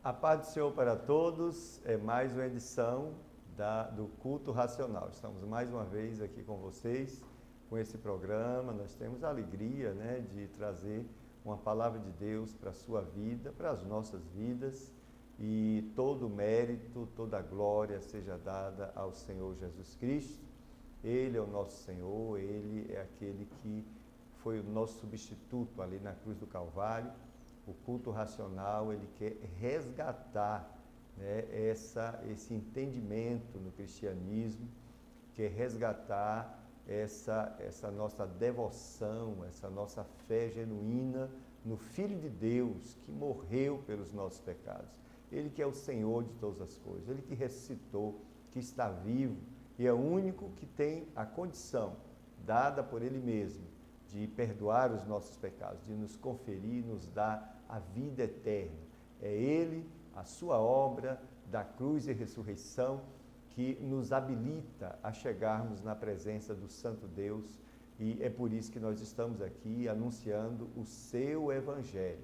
A paz do Senhor para todos, é mais uma edição do Culto Racional. Estamos mais uma vez aqui com vocês, com esse programa. Nós temos a alegria, de trazer uma palavra de Deus para a sua vida, para as nossas vidas, e todo o mérito, toda a glória seja dada ao Senhor Jesus Cristo. Ele é o nosso Senhor, Ele é aquele que foi o nosso substituto ali na cruz do Calvário. O culto racional, ele quer resgatar, esse entendimento no cristianismo, quer resgatar essa nossa devoção, essa nossa fé genuína no Filho de Deus que morreu pelos nossos pecados. Ele que é o Senhor de todas as coisas, Ele que ressuscitou, que está vivo e é o único que tem a condição dada por Ele mesmo de perdoar os nossos pecados, de nos conferir, nos dar a vida eterna. É Ele, a sua obra da cruz e ressurreição, que nos habilita a chegarmos na presença do Santo Deus, e é por isso que nós estamos aqui anunciando o seu Evangelho.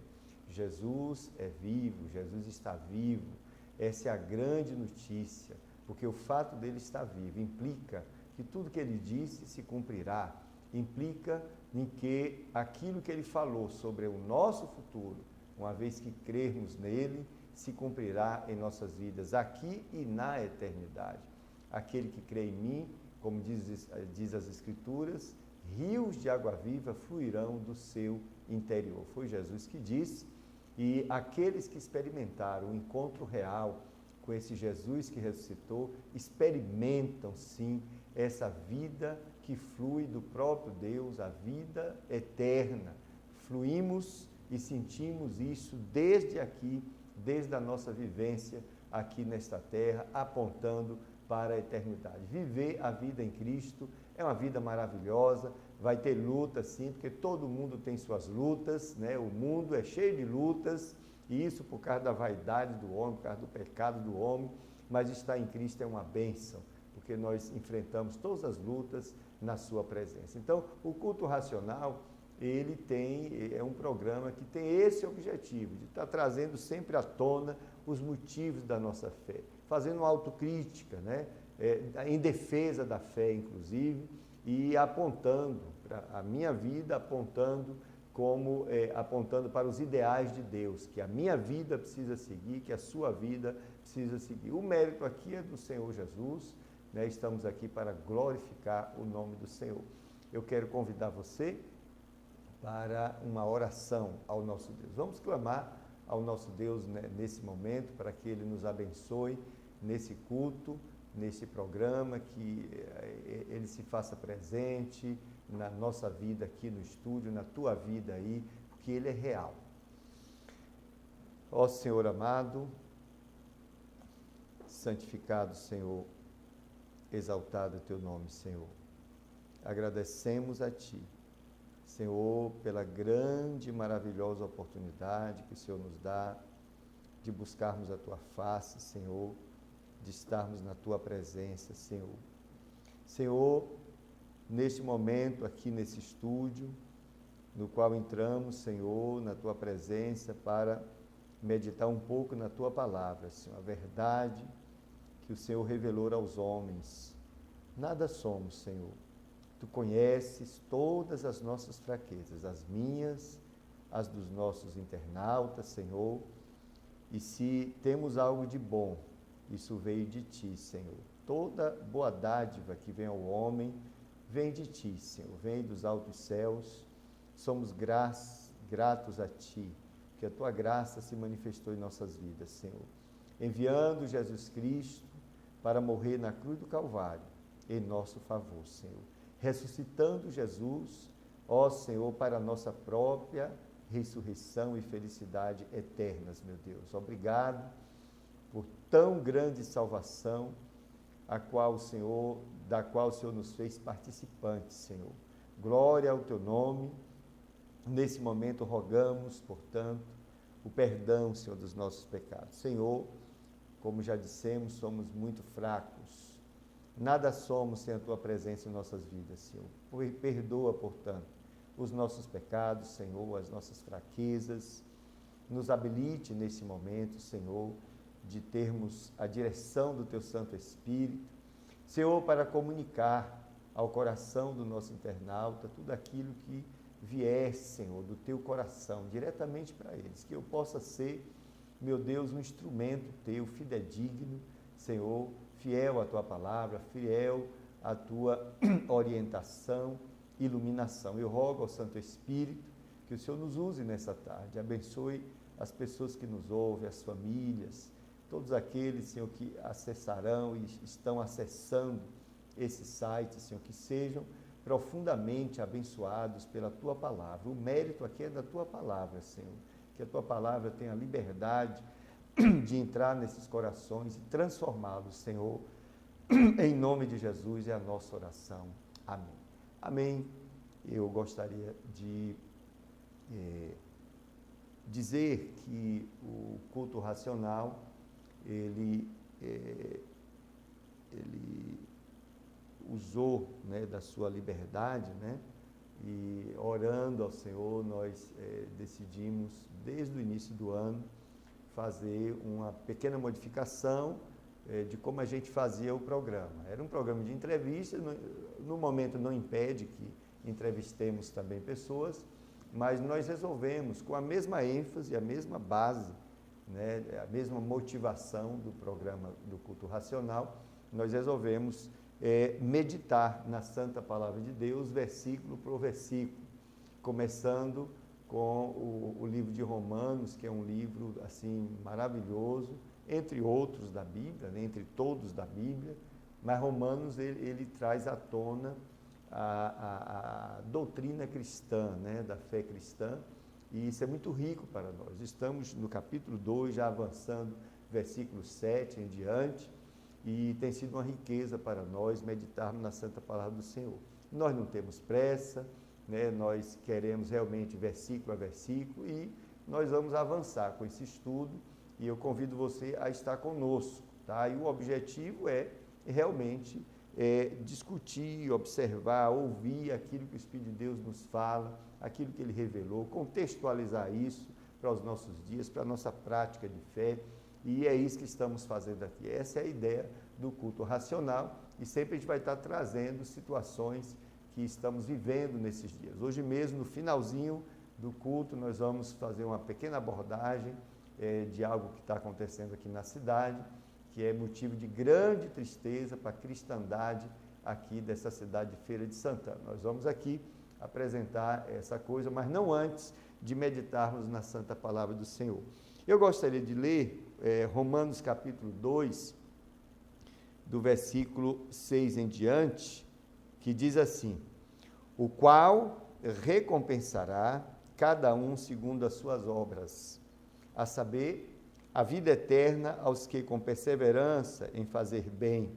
Jesus é vivo, Jesus está vivo. Essa é a grande notícia, porque o fato dele estar vivo implica que tudo que ele disse se cumprirá, implica em que aquilo que ele falou sobre o nosso futuro, uma vez que crermos nele, se cumprirá em nossas vidas, aqui e na eternidade. Aquele que crê em mim, como diz as Escrituras, rios de água viva fluirão do seu interior. Foi Jesus que disse, e aqueles que experimentaram o encontro real com esse Jesus que ressuscitou, experimentam sim essa vida que flui do próprio Deus, a vida eterna. Fluímos e sentimos isso desde aqui, desde a nossa vivência aqui nesta terra, apontando para a eternidade. Viver a vida em Cristo é uma vida maravilhosa, vai ter luta sim, porque todo mundo tem suas lutas, o mundo é cheio de lutas, e isso por causa da vaidade do homem, por causa do pecado do homem, mas estar em Cristo é uma bênção, porque nós enfrentamos todas as lutas na sua presença. Então, o culto racional, é um programa que tem esse objetivo, de estar trazendo sempre à tona os motivos da nossa fé, fazendo uma autocrítica, em defesa da fé, inclusive, e apontando para a minha vida, apontando para os ideais de Deus, que a minha vida precisa seguir, que a sua vida precisa seguir. O mérito aqui é do Senhor Jesus, estamos aqui para glorificar o nome do Senhor. Eu quero convidar você para uma oração ao nosso Deus. Vamos clamar ao nosso Deus nesse momento, para que Ele nos abençoe nesse culto, nesse programa, que Ele se faça presente na nossa vida aqui no estúdio, na tua vida aí, porque Ele é real. Ó Senhor amado, santificado Senhor, exaltado é teu nome, Senhor. Agradecemos a Ti, Senhor, pela grande e maravilhosa oportunidade que o Senhor nos dá de buscarmos a Tua face, Senhor, de estarmos na Tua presença, Senhor. Senhor, neste momento aqui nesse estúdio, no qual entramos, Senhor, na Tua presença para meditar um pouco na Tua palavra, Senhor, a verdade que o Senhor revelou aos homens. Nada somos, Senhor. Tu conheces todas as nossas fraquezas, as minhas, as dos nossos internautas, Senhor. E se temos algo de bom, isso veio de Ti, Senhor. Toda boa dádiva que vem ao homem, vem de Ti, Senhor. Vem dos altos céus. Somos gratos a Ti, que a Tua graça se manifestou em nossas vidas, Senhor. Enviando Jesus Cristo para morrer na cruz do Calvário, em nosso favor, Senhor. Ressuscitando Jesus, ó Senhor, para a nossa própria ressurreição e felicidade eternas, meu Deus. Obrigado por tão grande salvação, da qual o Senhor nos fez participantes, Senhor. Glória ao teu nome. Nesse momento rogamos, portanto, o perdão, Senhor, dos nossos pecados. Senhor, como já dissemos, somos muito fracos. Nada somos sem a Tua presença em nossas vidas, Senhor. Perdoa, portanto, os nossos pecados, Senhor, as nossas fraquezas, nos habilite nesse momento, Senhor, de termos a direção do Teu Santo Espírito, Senhor, para comunicar ao coração do nosso internauta tudo aquilo que vier, Senhor, do Teu coração, diretamente para eles, que eu possa ser, meu Deus, um instrumento Teu, fidedigno, Senhor, fiel à Tua palavra, fiel à Tua orientação, iluminação. Eu rogo ao Santo Espírito que o Senhor nos use nessa tarde, abençoe as pessoas que nos ouvem, as famílias, todos aqueles, Senhor, que acessarão e estão acessando esse site, Senhor, que sejam profundamente abençoados pela Tua palavra. O mérito aqui é da Tua palavra, Senhor, que a Tua palavra tenha liberdade de entrar nesses corações e transformá-los, Senhor, em nome de Jesus é a nossa oração. Amém. Amém. Eu gostaria de dizer que o culto racional, ele usou, né, da sua liberdade, né, e orando ao Senhor, nós decidimos, desde o início do ano, fazer uma pequena modificação de como a gente fazia o programa. Era um programa de entrevista, no momento não impede que entrevistemos também pessoas, mas nós resolvemos, com a mesma ênfase, a mesma base, né, a mesma motivação do programa do culto racional, nós resolvemos meditar na Santa Palavra de Deus, versículo por versículo, começando com o livro de Romanos, que é um livro assim maravilhoso, entre outros da Bíblia, né, entre todos da Bíblia, mas Romanos ele traz à tona a doutrina cristã, né, da fé cristã, e isso é muito rico para nós. Estamos no capítulo 2, já avançando, versículo 7 em diante, e tem sido uma riqueza para nós meditarmos na Santa Palavra do Senhor. Nós não temos pressa, né, nós queremos realmente versículo a versículo, e nós vamos avançar com esse estudo, e eu convido você a estar conosco, tá? E o objetivo é realmente discutir, observar, ouvir aquilo que o Espírito de Deus nos fala, aquilo que Ele revelou, contextualizar isso para os nossos dias, para a nossa prática de fé, e é isso que estamos fazendo aqui. Essa é a ideia do culto racional, e sempre a gente vai estar trazendo situações que estamos vivendo nesses dias. Hoje mesmo, no finalzinho do culto, nós vamos fazer uma pequena abordagem de algo que está acontecendo aqui na cidade, que é motivo de grande tristeza para a cristandade aqui dessa cidade de Feira de Santana. Nós vamos aqui apresentar essa coisa, mas não antes de meditarmos na Santa Palavra do Senhor. Eu gostaria de ler Romanos capítulo 2, do versículo 6 em diante, que diz assim: o qual recompensará cada um segundo as suas obras, a saber, a vida eterna aos que com perseverança em fazer bem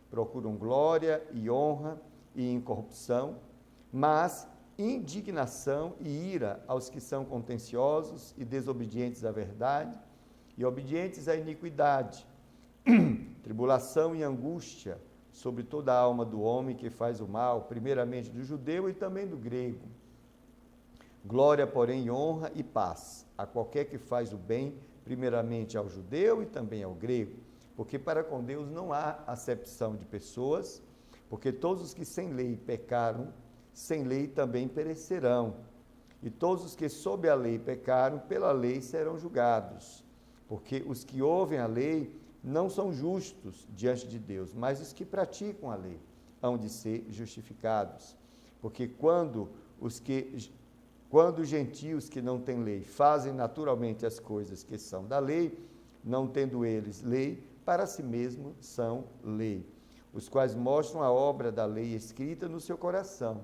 procuram glória e honra e incorrupção, mas indignação e ira aos que são contenciosos e desobedientes à verdade e obedientes à iniquidade, tribulação e angústia sobre toda a alma do homem que faz o mal, primeiramente do judeu e também do grego. Glória, porém, honra e paz a qualquer que faz o bem, primeiramente ao judeu e também ao grego, porque para com Deus não há acepção de pessoas, porque todos os que sem lei pecaram, sem lei também perecerão, e todos os que sob a lei pecaram, pela lei serão julgados, porque os que ouvem a lei não são justos diante de Deus, mas os que praticam a lei hão de ser justificados, porque quando os gentios que não têm lei fazem naturalmente as coisas que são da lei, não tendo eles lei, para si mesmo são lei, os quais mostram a obra da lei escrita no seu coração,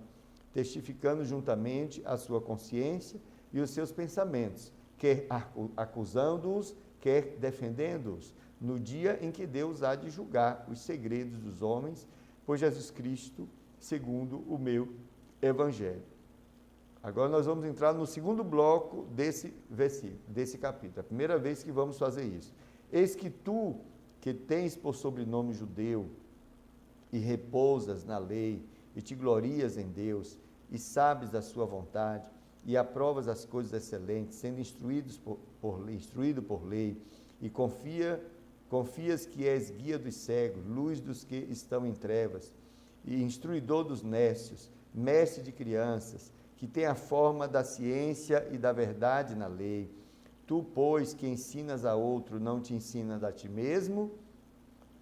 testificando juntamente a sua consciência e os seus pensamentos, quer acusando-os, quer defendendo-os, no dia em que Deus há de julgar os segredos dos homens, por Jesus Cristo, segundo o meu Evangelho. Agora nós vamos entrar no segundo bloco desse versículo, desse capítulo. É a primeira vez que vamos fazer isso. Eis que tu, que tens por sobrenome judeu, e repousas na lei, e te glorias em Deus, e sabes da sua vontade, e aprovas as coisas excelentes, sendo instruído por lei, e confias que és guia dos cegos, luz dos que estão em trevas, e instruidor dos nécios, mestre de crianças, que tem a forma da ciência e da verdade na lei. Tu, pois, que ensinas a outro, não te ensinas a ti mesmo?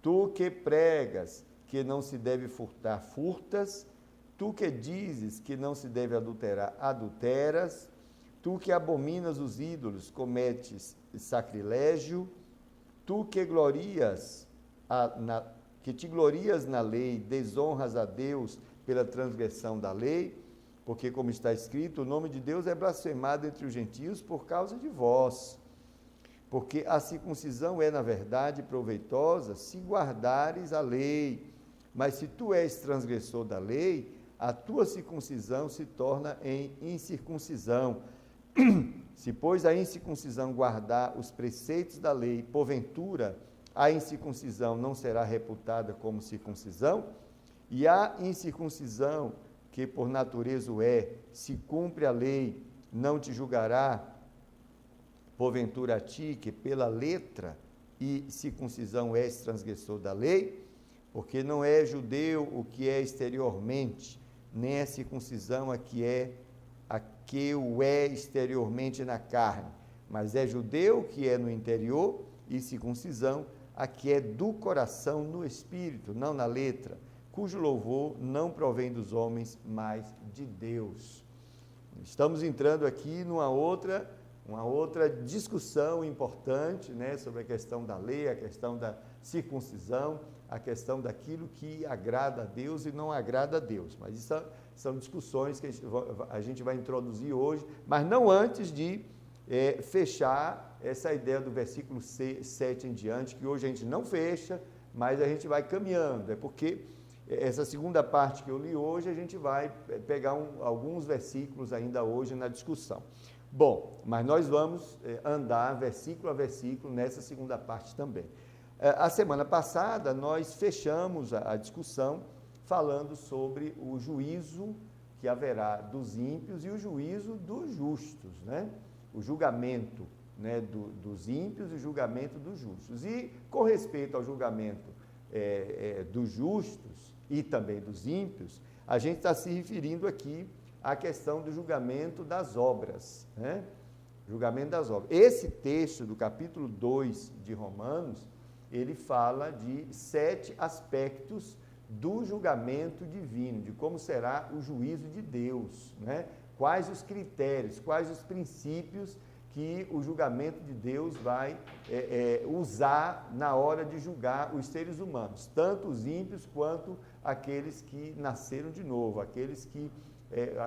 Tu que pregas que não se deve furtar, furtas? Tu que dizes que não se deve adulterar, adulteras? Tu que abominas os ídolos, cometes sacrilégio? Tu que te glorias na lei, desonras a Deus pela transgressão da lei? Porque, como está escrito, o nome de Deus é blasfemado entre os gentios por causa de vós. Porque a circuncisão é, na verdade, proveitosa se guardares a lei. Mas se tu és transgressor da lei, a tua circuncisão se torna em incircuncisão. Se, pois, a incircuncisão guardar os preceitos da lei, porventura, a incircuncisão não será reputada como circuncisão? E a incircuncisão, que por natureza o é, se cumpre a lei, não te julgará, porventura a ti, que pela letra e circuncisão és transgressor da lei? Porque não é judeu o que é exteriormente, nem é circuncisão a que o é exteriormente na carne, mas é judeu que é no interior, e circuncisão a que é do coração no espírito, não na letra, cujo louvor não provém dos homens, mas de Deus. Estamos entrando aqui numa outra discussão importante, né, sobre a questão da lei, a questão da circuncisão, a questão daquilo que agrada a Deus e não agrada a Deus. Mas isso são discussões que a gente vai introduzir hoje, mas não antes de fechar essa ideia do versículo 7 em diante, que hoje a gente não fecha, mas a gente vai caminhando. É porque essa segunda parte que eu li hoje, a gente vai pegar alguns versículos ainda hoje na discussão. Bom, mas nós vamos andar versículo a versículo nessa segunda parte também. A semana passada, nós fechamos a discussão falando sobre o juízo que haverá dos ímpios e o juízo dos justos, né? O julgamento, né, dos ímpios e o julgamento dos justos. E com respeito ao julgamento dos justos e também dos ímpios, a gente está se referindo aqui à questão do julgamento das obras, né? Julgamento das obras. Esse texto do capítulo 2 de Romanos, ele fala de 7 aspectos do julgamento divino, de como será o juízo de Deus, né? Quais os critérios, quais os princípios que o julgamento de Deus vai usar na hora de julgar os seres humanos, tanto os ímpios quanto aqueles que nasceram de novo, aqueles que,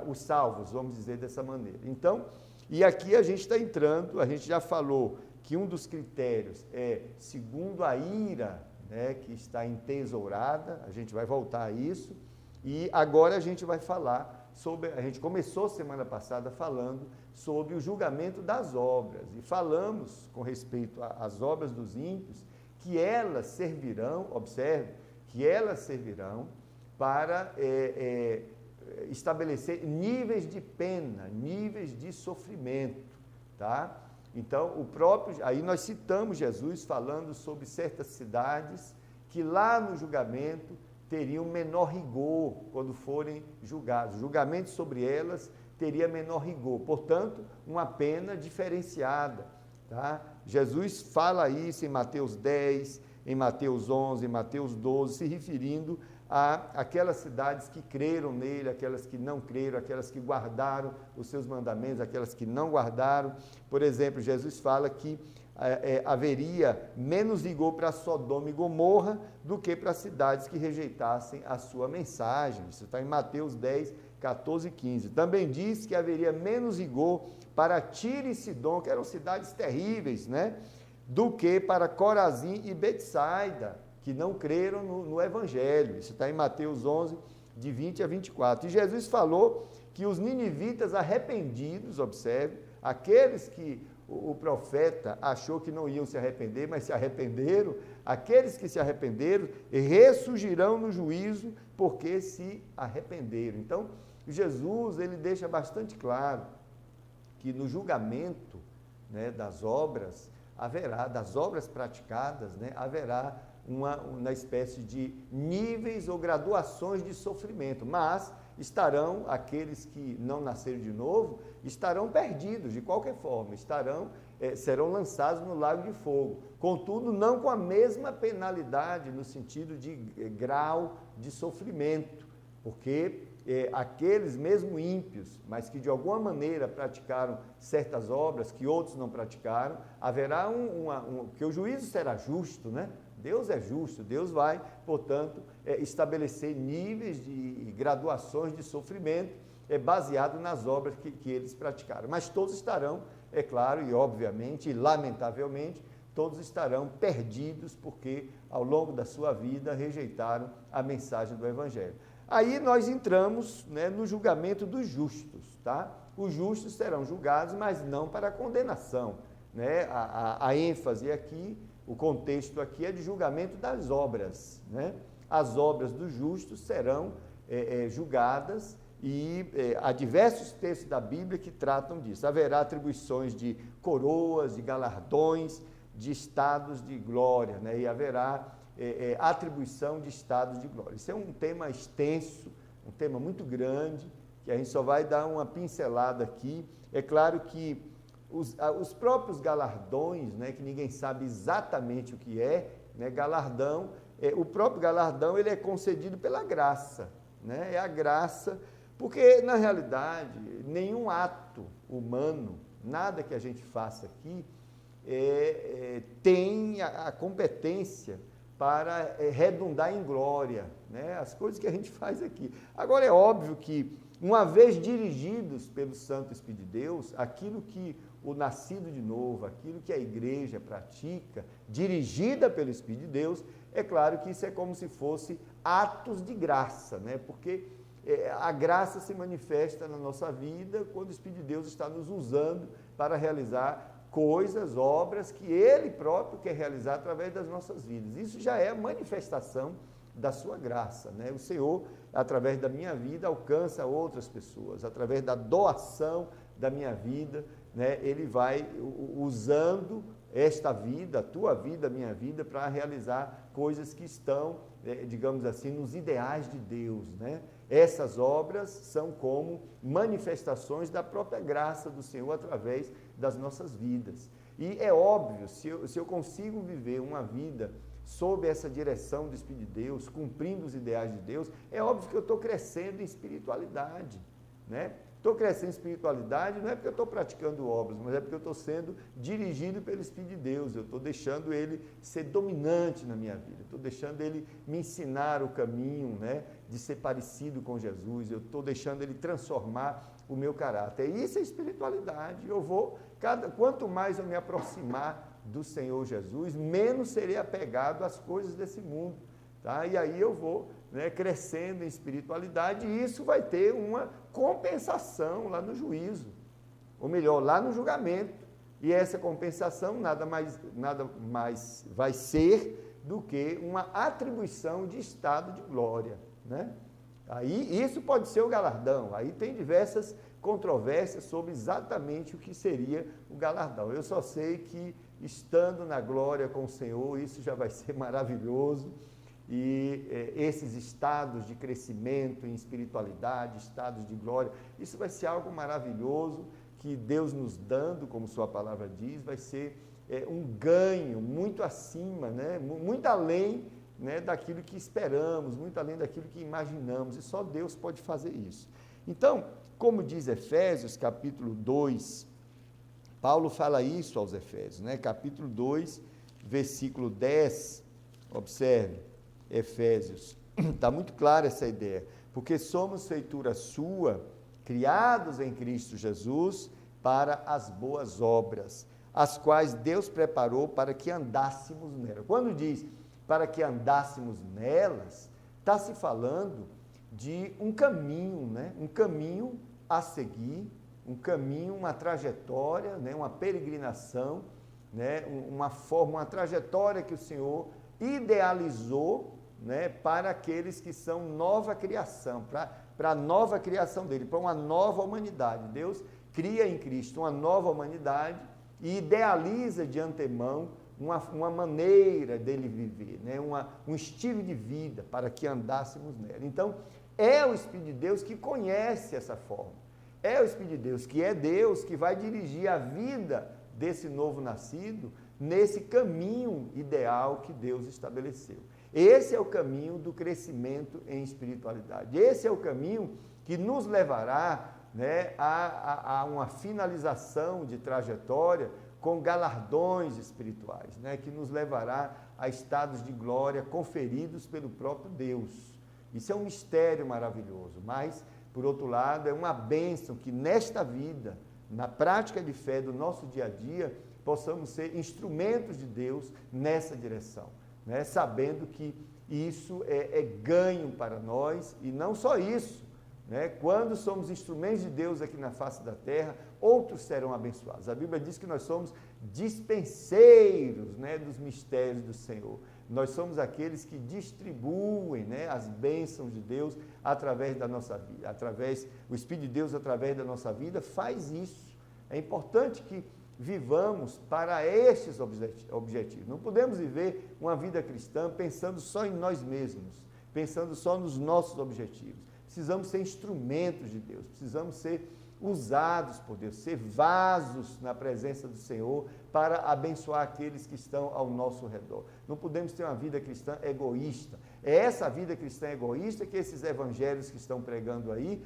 os salvos, vamos dizer dessa maneira. Então, e aqui a gente está entrando, a gente já falou que um dos critérios é segundo a ira, né, que está entesourada, a gente vai voltar a isso, e agora a gente vai falar sobre, a gente começou semana passada falando sobre o julgamento das obras, e falamos com respeito às obras dos ímpios, que elas servirão, observe, que elas servirão para estabelecer níveis de pena, níveis de sofrimento, tá? Então, aí nós citamos Jesus falando sobre certas cidades que lá no julgamento teriam menor rigor quando forem julgados. O julgamento sobre elas teria menor rigor, portanto, uma pena diferenciada, tá? Jesus fala isso em Mateus 10, em Mateus 11, em Mateus 12, se referindo aquelas cidades que creram nele, aquelas que não creram, aquelas que guardaram os seus mandamentos, aquelas que não guardaram. Por exemplo, Jesus fala que haveria menos rigor para Sodoma e Gomorra do que para cidades que rejeitassem a sua mensagem. Isso está em Mateus 10, 14 e 15. Também diz que haveria menos rigor para Tiro e Sidom, que eram cidades terríveis, né? Do que para Corazim e Betsaida, que não creram no Evangelho. Isso está em Mateus 11, de 20 a 24. E Jesus falou que os ninivitas arrependidos, observe, aqueles que o profeta achou que não iam se arrepender, mas se arrependeram, aqueles que se arrependeram ressurgirão no juízo porque se arrependeram. Então, Jesus, ele deixa bastante claro que no julgamento, né, das obras praticadas, né, haverá uma espécie de níveis ou graduações de sofrimento, mas estarão, aqueles que não nasceram de novo, estarão perdidos de qualquer forma, serão lançados no lago de fogo, contudo não com a mesma penalidade no sentido de grau de sofrimento, porque aqueles mesmo ímpios, mas que de alguma maneira praticaram certas obras que outros não praticaram, haverá que o juízo será justo, né? Deus é justo, Deus vai, portanto, estabelecer níveis de graduações de sofrimento baseado nas obras que eles praticaram. Mas todos estarão, é claro, e obviamente, e lamentavelmente, todos estarão perdidos porque ao longo da sua vida rejeitaram a mensagem do Evangelho. Aí nós entramos, né, no julgamento dos justos, tá? Os justos serão julgados, mas não para condenação, né? A ênfase aqui, o contexto aqui é de julgamento das obras, né? As obras dos justos serão julgadas e há diversos textos da Bíblia que tratam disso. Haverá atribuições de coroas, de galardões, de estados de glória, né? E haverá atribuição de estados de glória. Isso é um tema extenso, um tema muito grande, que a gente só vai dar uma pincelada aqui. É claro que os próprios galardões, né, que ninguém sabe exatamente o que né, galardão, o próprio galardão ele é concedido pela graça, né, é a graça, porque na realidade nenhum ato humano, nada que a gente faça aqui, tem a competência para redundar em glória, né, as coisas que a gente faz aqui. Agora é óbvio que, uma vez dirigidos pelo Santo Espírito de Deus, aquilo que o nascido de novo, aquilo que a igreja pratica, dirigida pelo Espírito de Deus, é claro que isso é como se fosse atos de graça, né? Porque a graça se manifesta na nossa vida quando o Espírito de Deus está nos usando para realizar coisas, obras que Ele próprio quer realizar através das nossas vidas. Isso já é a manifestação da sua graça, né? O Senhor, através da minha vida, alcança outras pessoas, através da doação da minha vida, né? Ele vai usando esta vida, a tua vida, a minha vida, para realizar coisas que estão, digamos assim, nos ideais de Deus, né? Essas obras são como manifestações da própria graça do Senhor através das nossas vidas. E é óbvio, se eu consigo viver uma vida sob essa direção do Espírito de Deus, cumprindo os ideais de Deus, é óbvio que eu estou crescendo em espiritualidade, né? Estou crescendo em espiritualidade não é porque eu estou praticando obras, mas é porque eu estou sendo dirigido pelo Espírito de Deus, eu estou deixando Ele ser dominante na minha vida, estou deixando Ele me ensinar o caminho, né, de ser parecido com Jesus, eu estou deixando Ele transformar o meu caráter. E isso é espiritualidade. Quanto mais eu me aproximar do Senhor Jesus, menos serei apegado às coisas desse mundo, tá? E aí eu vou, né, crescendo em espiritualidade, e isso vai ter uma compensação lá no juízo, ou melhor, lá no julgamento. E essa compensação nada mais vai ser do que uma atribuição de estado de glória, né? Aí isso pode ser o galardão. Aí tem diversas controvérsias sobre exatamente o que seria o galardão. Eu só sei que, estando na glória com o Senhor, isso já vai ser maravilhoso. E esses estados de crescimento em espiritualidade, estados de glória, isso vai ser algo maravilhoso que Deus nos dando, como sua palavra diz, vai ser um ganho muito acima, né? Muito além, né, daquilo que esperamos, muito além daquilo que imaginamos, e só Deus pode fazer isso. Então, como diz Efésios, capítulo 2, Paulo fala isso aos Efésios, né? Capítulo 2, versículo 10, observe, Efésios, está muito clara essa ideia, porque somos feitura sua, criados em Cristo Jesus, para as boas obras, as quais Deus preparou para que andássemos nelas. Quando diz para que andássemos nelas, está se falando de um caminho, né? Um caminho a seguir, um caminho, uma trajetória, né? Uma peregrinação, né? Uma trajetória que o Senhor idealizou, né? Para aqueles que são nova criação, para a nova criação dele, para uma nova humanidade. Deus cria em Cristo uma nova humanidade e idealiza de antemão uma maneira dele viver, né? Um estilo de vida para que andássemos nela. Então, é o Espírito de Deus que conhece essa forma. É o Espírito de Deus, que é Deus, que vai dirigir a vida desse novo nascido nesse caminho ideal que Deus estabeleceu. Esse é o caminho do crescimento em espiritualidade. Esse é o caminho que nos levará, né, a uma finalização de trajetória com galardões espirituais, né, que nos levará a estados de glória conferidos pelo próprio Deus. Isso é um mistério maravilhoso, mas, por outro lado, é uma bênção que nesta vida, na prática de fé do nosso dia a dia, possamos ser instrumentos de Deus nessa direção, né? Sabendo que isso é ganho para nós, e não só isso, né? Quando somos instrumentos de Deus aqui na face da terra, outros serão abençoados. A Bíblia diz que nós somos dispenseiros, né, dos mistérios do Senhor. Nós somos aqueles que distribuem, né, as bênçãos de Deus através da nossa vida, o Espírito de Deus através da nossa vida faz isso. É importante que vivamos para estes objetivos. Não podemos viver uma vida cristã pensando só em nós mesmos, pensando só nos nossos objetivos. Precisamos ser instrumentos de Deus, precisamos ser usados por Deus, ser vasos na presença do Senhor para abençoar aqueles que estão ao nosso redor. Não podemos ter uma vida cristã egoísta. É essa vida cristã egoísta que esses evangelhos que estão pregando aí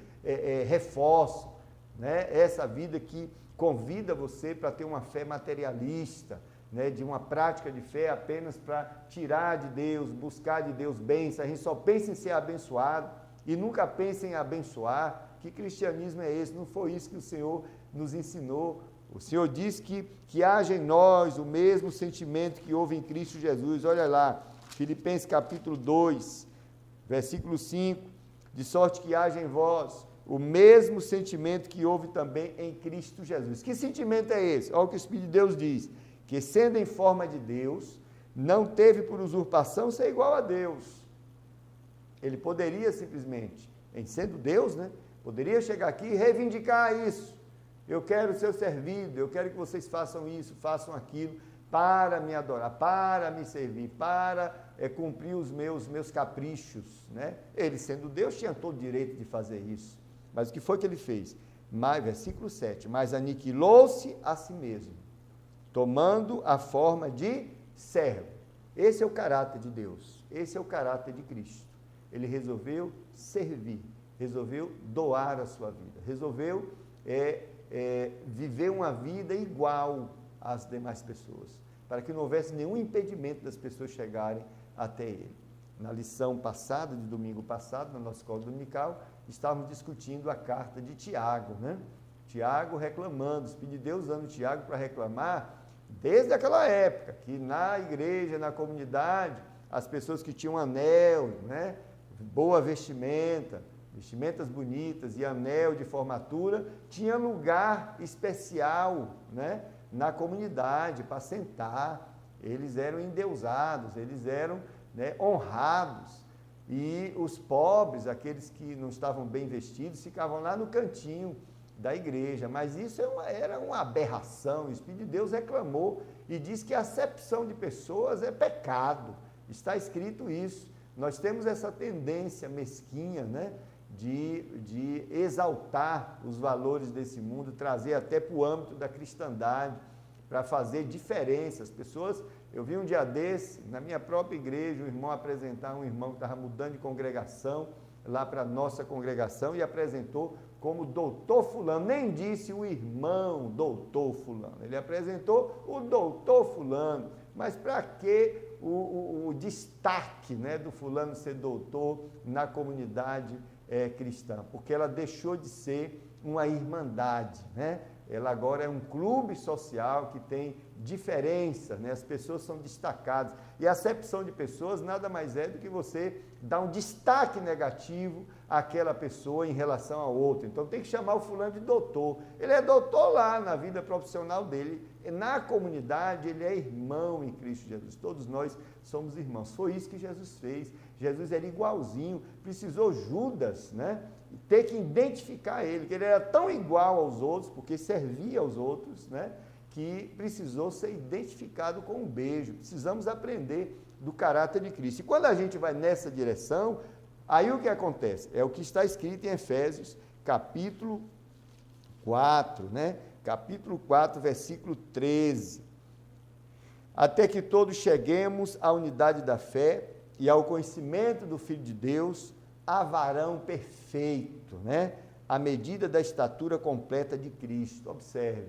reforçam, né? Essa vida que convida você para ter uma fé materialista, né? De uma prática de fé apenas para tirar de Deus, buscar de Deus bênçãos. A gente só pensa em ser abençoado e nunca pensa em abençoar. Que cristianismo é esse? Não foi isso que o Senhor nos ensinou. O Senhor diz que haja em nós o mesmo sentimento que houve em Cristo Jesus. Olha lá, Filipenses capítulo 2, versículo 5, de sorte que haja em vós o mesmo sentimento que houve também em Cristo Jesus. Que sentimento é esse? Olha o que o Espírito de Deus diz, que sendo em forma de Deus, não teve por usurpação ser igual a Deus. Ele poderia simplesmente, em sendo Deus, né, poderia chegar aqui e reivindicar isso. Eu quero ser servido, eu quero que vocês façam isso, façam aquilo, para me adorar, para me servir, para cumprir os meus caprichos, né? Ele, sendo Deus, tinha todo o direito de fazer isso. Mas o que foi que ele fez? Versículo 7, mas aniquilou-se a si mesmo, tomando a forma de servo. Esse é o caráter de Deus, esse é o caráter de Cristo. Ele resolveu servir, resolveu doar a sua vida, resolveu viver uma vida igual às demais pessoas, para que não houvesse nenhum impedimento das pessoas chegarem até ele. Na lição passada, de domingo passado, na nossa escola dominical, estávamos discutindo a carta de Tiago, né? Tiago reclamando, o Espírito de Deus usando Tiago para reclamar, desde aquela época, que na igreja, na comunidade, as pessoas que tinham anel, né? Boa vestimenta, vestimentas bonitas e anel de formatura, tinha lugar especial, né, na comunidade para sentar. Eles eram endeusados, eles eram, né, honrados. E os pobres, aqueles que não estavam bem vestidos, ficavam lá no cantinho da igreja. Mas isso era uma aberração. O Espírito de Deus reclamou e diz que a acepção de pessoas é pecado. Está escrito isso. Nós temos essa tendência mesquinha, né, de exaltar os valores desse mundo, trazer até para o âmbito da cristandade, para fazer diferença. As pessoas, eu vi um dia desse, na minha própria igreja, um irmão apresentar, um irmão que estava mudando de congregação, lá para a nossa congregação, e apresentou como doutor fulano, nem disse o irmão doutor fulano, ele apresentou o doutor fulano, mas para que o destaque, né, do fulano ser doutor na comunidade cristã? Porque ela deixou de ser uma irmandade, né? Ela agora é um clube social que tem diferença, né? As pessoas são destacadas. E a acepção de pessoas nada mais é do que você dar um destaque negativo aquela pessoa em relação a outra. Então tem que chamar o fulano de doutor. Ele é doutor lá na vida profissional dele. Na comunidade ele é irmão em Cristo Jesus. Todos nós somos irmãos. Foi isso que Jesus fez. Jesus era igualzinho. Precisou Judas, né, ter que identificar ele, que ele era tão igual aos outros, porque servia aos outros, né, que precisou ser identificado com um beijo. Precisamos aprender do caráter de Cristo. E quando a gente vai nessa direção, aí o que acontece? É o que está escrito em Efésios, capítulo 4, né? Capítulo 4, versículo 13. Até que todos cheguemos à unidade da fé e ao conhecimento do Filho de Deus, a varão perfeito, né? À medida da estatura completa de Cristo. Observe,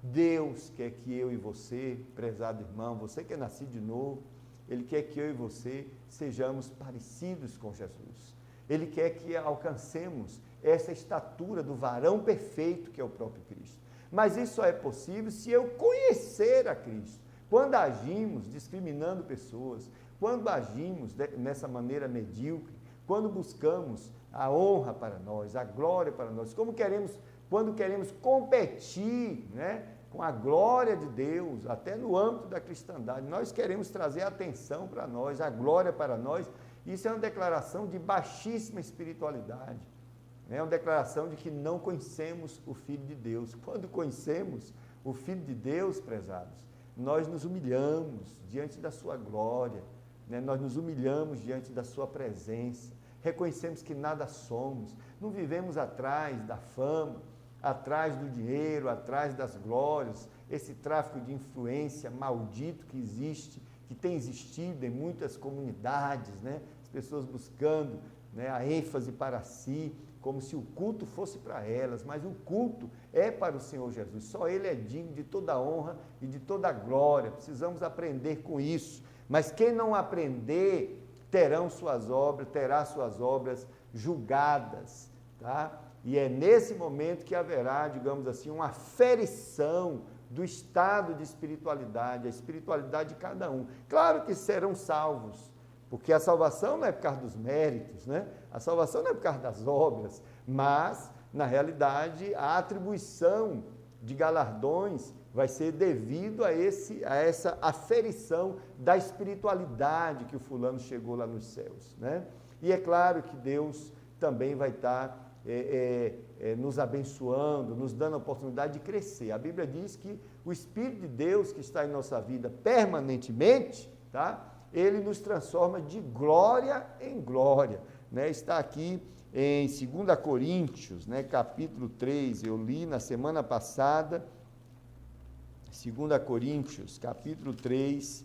Deus quer que eu e você, prezado irmão, você que é nascido de novo, Ele quer que eu e você sejamos parecidos com Jesus. Ele quer que alcancemos essa estatura do varão perfeito que é o próprio Cristo. Mas isso só é possível se eu conhecer a Cristo. Quando agimos discriminando pessoas, quando agimos nessa maneira medíocre, quando buscamos a honra para nós, a glória para nós, quando queremos competir, né, com a glória de Deus, até no âmbito da cristandade, nós queremos trazer a atenção para nós, a glória para nós. Isso é uma declaração de baixíssima espiritualidade, é uma declaração de que não conhecemos o Filho de Deus. Quando conhecemos o Filho de Deus, prezados, nós nos humilhamos diante da sua glória, né? Nós nos humilhamos diante da sua presença, reconhecemos que nada somos, não vivemos atrás da fama, atrás do dinheiro, atrás das glórias, esse tráfico de influência maldito que existe, que tem existido em muitas comunidades, né? As pessoas buscando, né, a ênfase para si, como se o culto fosse para elas, mas o culto é para o Senhor Jesus, só Ele é digno de toda a honra e de toda a glória. Precisamos aprender com isso, mas quem não aprender, terá suas obras julgadas, tá? E é nesse momento que haverá, digamos assim, uma aferição do estado de espiritualidade, a espiritualidade de cada um. Claro que serão salvos, porque a salvação não é por causa dos méritos, né? A salvação não é por causa das obras, mas, na realidade, a atribuição de galardões vai ser devido a essa aferição da espiritualidade que o fulano chegou lá nos céus, né? E é claro que Deus também vai estar nos abençoando, nos dando a oportunidade de crescer. A Bíblia diz que o Espírito de Deus que está em nossa vida permanentemente, tá? Ele nos transforma de glória em glória, né? Está aqui em 2 Coríntios, né, capítulo 3, eu li na semana passada, 2 Coríntios, capítulo 3,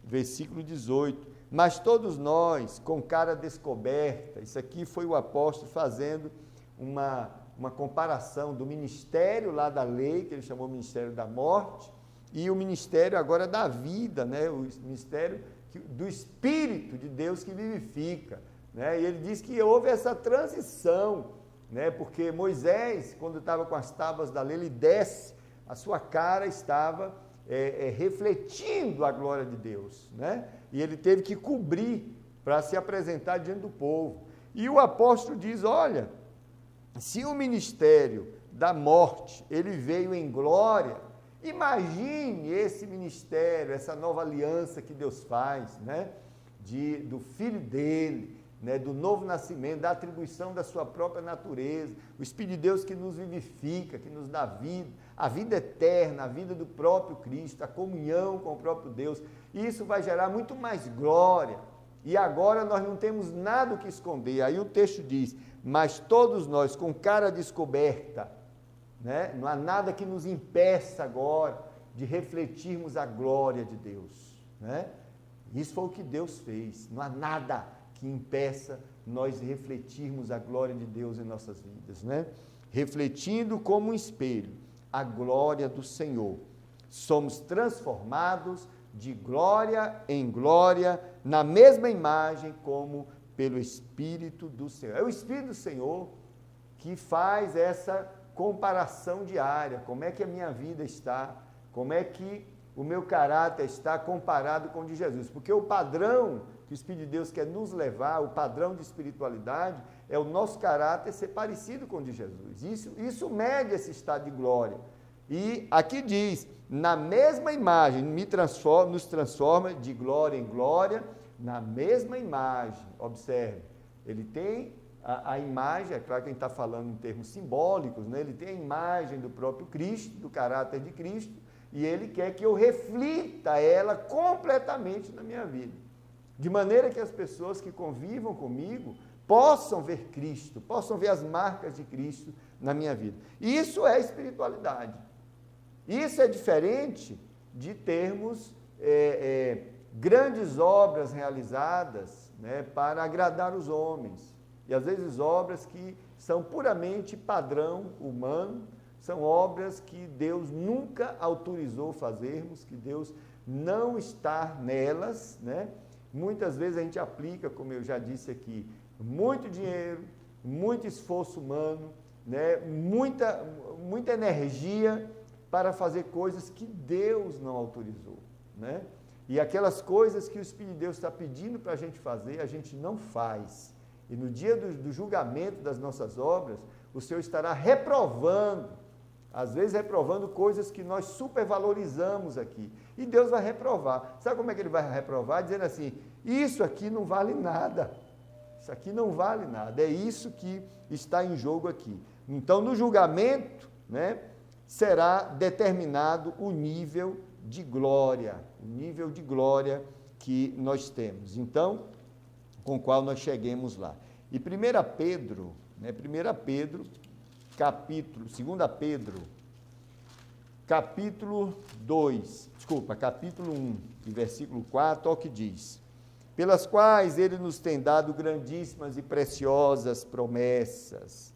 versículo 18, mas todos nós, com cara descoberta, isso aqui foi o apóstolo fazendo uma comparação do ministério lá da lei, que ele chamou ministério da morte, e o ministério agora da vida, né, o ministério do Espírito de Deus que vivifica, né? E ele diz que houve essa transição, né, porque Moisés, quando estava com as tábuas da lei, ele desce, a sua cara estava refletindo a glória de Deus, né? E ele teve que cobrir para se apresentar diante do povo. E o apóstolo diz, olha, se o ministério da morte, ele veio em glória, imagine esse ministério, essa nova aliança que Deus faz, né? Do Filho dele, né? Do novo nascimento, da atribuição da sua própria natureza, o Espírito de Deus que nos vivifica, que nos dá vida, a vida eterna, a vida do próprio Cristo, a comunhão com o próprio Deus. Isso vai gerar muito mais glória. E agora nós não temos nada o que esconder. Aí o texto diz, mas todos nós com cara descoberta, né? Não há nada que nos impeça agora de refletirmos a glória de Deus, né? Isso foi o que Deus fez. Não há nada que impeça nós refletirmos a glória de Deus em nossas vidas, né? Refletindo como um espelho a glória do Senhor. Somos transformados de glória em glória, na mesma imagem como pelo Espírito do Senhor. É o Espírito do Senhor que faz essa comparação diária, como é que a minha vida está, como é que o meu caráter está comparado com o de Jesus, porque o padrão que o Espírito de Deus quer nos levar, o padrão de espiritualidade, é o nosso caráter ser parecido com o de Jesus. Isso mede esse estado de glória. E aqui diz, na mesma imagem, nos transforma de glória em glória, na mesma imagem. Observe, ele tem a imagem, é claro que a gente está falando em termos simbólicos, né? Ele tem a imagem do próprio Cristo, do caráter de Cristo, e ele quer que eu reflita ela completamente na minha vida. De maneira que as pessoas que convivam comigo possam ver Cristo, possam ver as marcas de Cristo na minha vida. Isso é espiritualidade. Isso é diferente de termos grandes obras realizadas, né, para agradar os homens. E às vezes obras que são puramente padrão humano, são obras que Deus nunca autorizou fazermos, que Deus não está nelas, né? Muitas vezes a gente aplica, como eu já disse aqui, muito dinheiro, muito esforço humano, né? muita energia para fazer coisas que Deus não autorizou, né? E aquelas coisas que o Espírito de Deus está pedindo para a gente fazer, a gente não faz. E no dia do julgamento das nossas obras, o Senhor estará reprovando, às vezes reprovando coisas que nós supervalorizamos aqui. E Deus vai reprovar. Sabe como é que Ele vai reprovar? Dizendo assim, isso aqui não vale nada. Isso aqui não vale nada. É isso que está em jogo aqui. Então, no julgamento, né, será determinado o nível de glória que nós temos. Então, com o qual nós cheguemos lá. E 2 Pedro, 2 Pedro, capítulo 1, e versículo 4, olha o que diz. Pelas quais ele nos tem dado grandíssimas e preciosas promessas,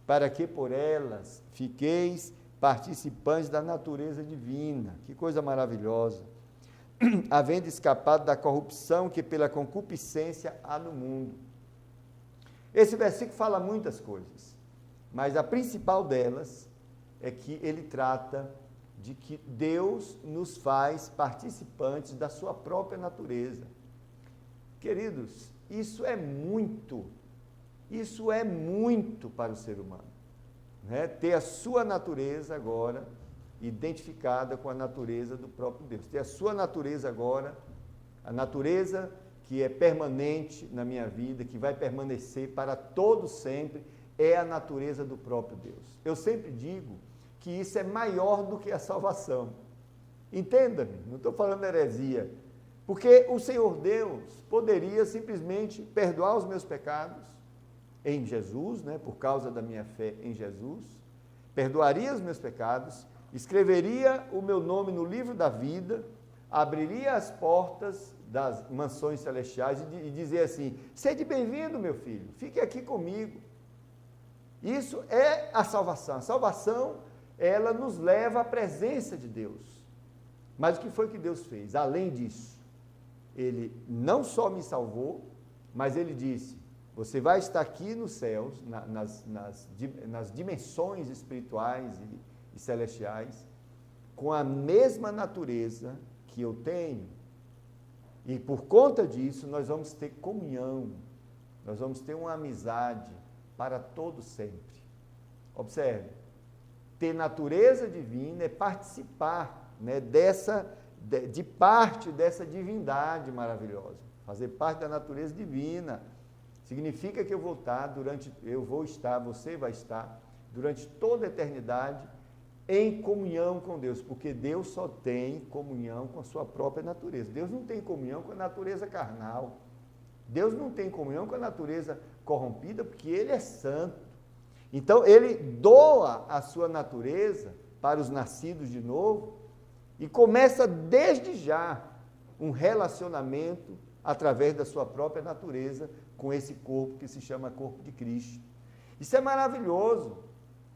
para que por elas fiqueis participantes da natureza divina. Que coisa maravilhosa. Havendo escapado da corrupção que pela concupiscência há no mundo. Esse versículo fala muitas coisas, mas a principal delas é que ele trata de que Deus nos faz participantes da sua própria natureza. Queridos, isso é muito para o ser humano, né? Ter a sua natureza agora identificada com a natureza do próprio Deus. Ter a sua natureza agora, a natureza que é permanente na minha vida, que vai permanecer para todo sempre, é a natureza do próprio Deus. Eu sempre digo que isso é maior do que a salvação. Entenda-me, não estou falando heresia, porque o Senhor Deus poderia simplesmente perdoar os meus pecados em Jesus, né, por causa da minha fé em Jesus, perdoaria os meus pecados, escreveria o meu nome no livro da vida, abriria as portas das mansões celestiais e dizer assim, sede bem-vindo, meu filho, fique aqui comigo. Isso é a salvação. A salvação, ela nos leva à presença de Deus. Mas o que foi que Deus fez? Além disso, Ele não só me salvou, mas Ele disse, você vai estar aqui nos céus, nas dimensões espirituais e celestiais, com a mesma natureza que eu tenho, e por conta disso nós vamos ter comunhão, nós vamos ter uma amizade para todo sempre. Observe, ter natureza divina é participar, né, de parte dessa divindade maravilhosa, fazer parte da natureza divina, significa que você vai estar durante toda a eternidade em comunhão com Deus, porque Deus só tem comunhão com a sua própria natureza. Deus não tem comunhão com a natureza carnal. Deus não tem comunhão com a natureza corrompida, porque Ele é santo. Então, Ele doa a sua natureza para os nascidos de novo e começa desde já um relacionamento através da sua própria natureza com esse corpo que se chama corpo de Cristo. Isso é maravilhoso.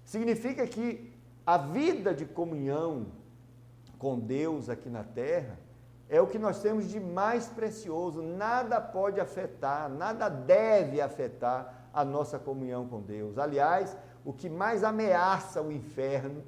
Significa que a vida de comunhão com Deus aqui na terra é o que nós temos de mais precioso. Nada pode afetar, nada deve afetar a nossa comunhão com Deus. Aliás, o que mais ameaça o inferno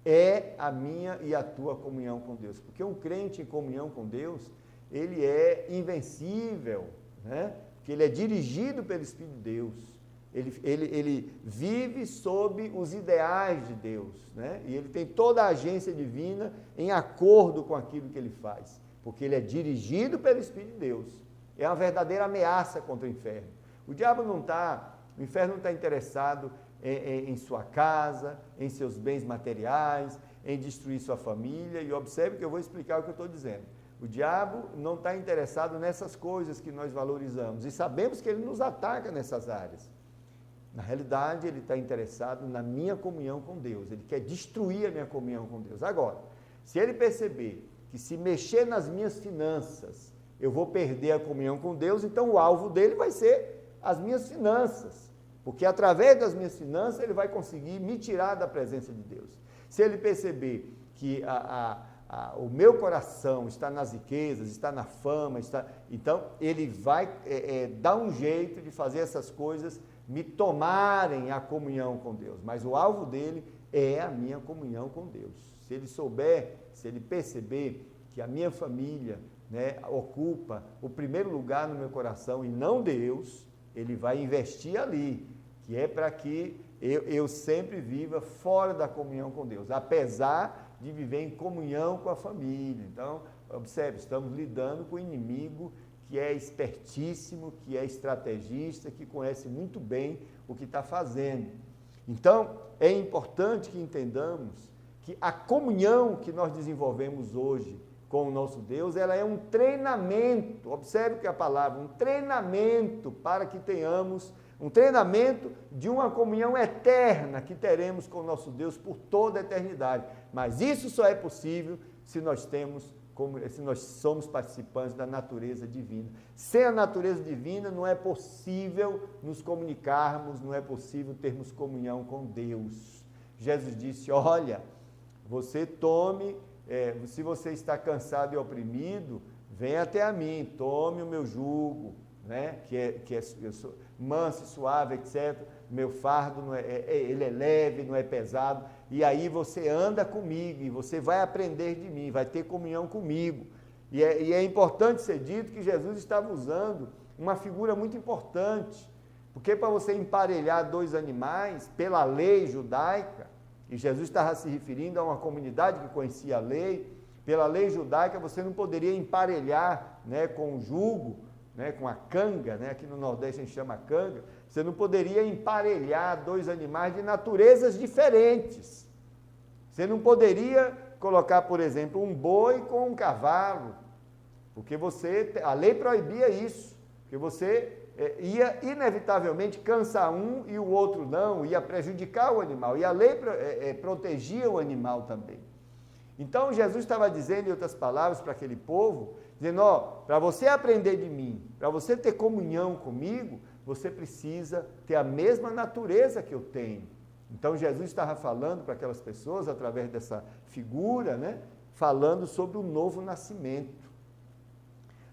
é a minha e a tua comunhão com Deus. Porque um crente em comunhão com Deus, ele é invencível, né? Porque ele é dirigido pelo Espírito de Deus. Ele vive sob os ideais de Deus, né? E ele tem toda a agência divina em acordo com aquilo que ele faz, porque ele é dirigido pelo Espírito de Deus. É uma verdadeira ameaça contra o inferno. O inferno não está interessado em sua casa, em seus bens materiais, em destruir sua família, e observe que eu vou explicar o que eu estou dizendo. O diabo não está interessado nessas coisas que nós valorizamos, e sabemos que ele nos ataca nessas áreas. Na realidade, ele está interessado na minha comunhão com Deus, ele quer destruir a minha comunhão com Deus. Agora, se ele perceber que se mexer nas minhas finanças, eu vou perder a comunhão com Deus, então o alvo dele vai ser as minhas finanças, porque através das minhas finanças ele vai conseguir me tirar da presença de Deus. Se ele perceber que o meu coração está nas riquezas, está na fama, então ele vai dar um jeito de fazer essas coisas me tomarem a comunhão com Deus, mas o alvo dele é a minha comunhão com Deus. Se ele souber, se ele perceber que a minha família, né, ocupa o primeiro lugar no meu coração e não Deus, ele vai investir ali, que é para que eu sempre viva fora da comunhão com Deus, apesar de viver em comunhão com a família. Então, observe, estamos lidando com o inimigo que é espertíssimo, que é estrategista, que conhece muito bem o que está fazendo. Então, é importante que entendamos que a comunhão que nós desenvolvemos hoje com o nosso Deus, ela é um treinamento, observe que a palavra, um treinamento para que tenhamos, um treinamento de uma comunhão eterna que teremos com o nosso Deus por toda a eternidade. Mas isso só é possível se nós somos participantes da natureza divina. Sem a natureza divina não é possível nos comunicarmos, não é possível termos comunhão com Deus. Jesus disse, olha, você se você está cansado e oprimido, venha até a mim, tome o meu jugo, né? Eu sou manso e suave, etc. Meu fardo ele é leve, não é pesado, e aí você anda comigo, e você vai aprender de mim, vai ter comunhão comigo. E é importante ser dito que Jesus estava usando uma figura muito importante, porque para você emparelhar dois animais, pela lei judaica, e Jesus estava se referindo a uma comunidade que conhecia a lei, pela lei judaica você não poderia emparelhar, né, com o jugo, né, com a canga, né, aqui no Nordeste a gente chama canga, você não poderia emparelhar dois animais de naturezas diferentes. Você não poderia colocar, por exemplo, um boi com um cavalo, porque a lei proibia isso, porque você ia inevitavelmente cansar um e o outro não, ia prejudicar o animal, e a lei protegia o animal também. Então Jesus estava dizendo, em outras palavras, para aquele povo, dizendo, para você aprender de mim, para você ter comunhão comigo, você precisa ter a mesma natureza que eu tenho. Então Jesus estava falando para aquelas pessoas, através dessa figura, né, falando sobre o novo nascimento.